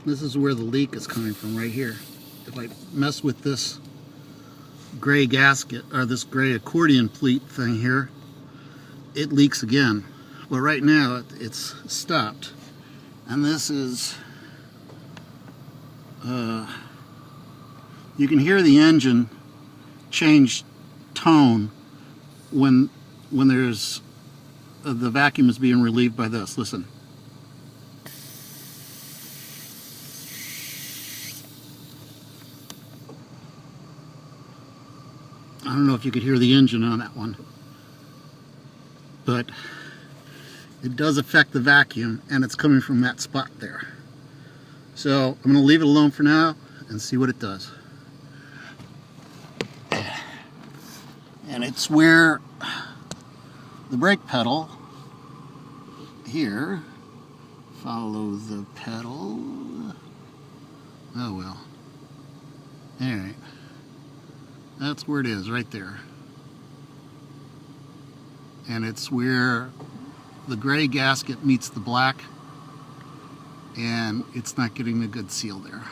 This is where the leak is coming from, right here. If I mess with this gray gasket, or this gray accordion pleat thing here, it leaks again. But right now, it's stopped. And this is, you can hear the engine change tone when there's, the vacuum is being relieved by this. Listen. I don't know if you could hear the engine on that one, but it does affect the vacuum, and it's coming from that spot there. So I'm going to leave it alone for now and see what it does. And it's where the brake pedal here, follow the pedal, oh well, alright. That's where it is, right there. And it's where the gray gasket meets the black, and it's not getting a good seal there.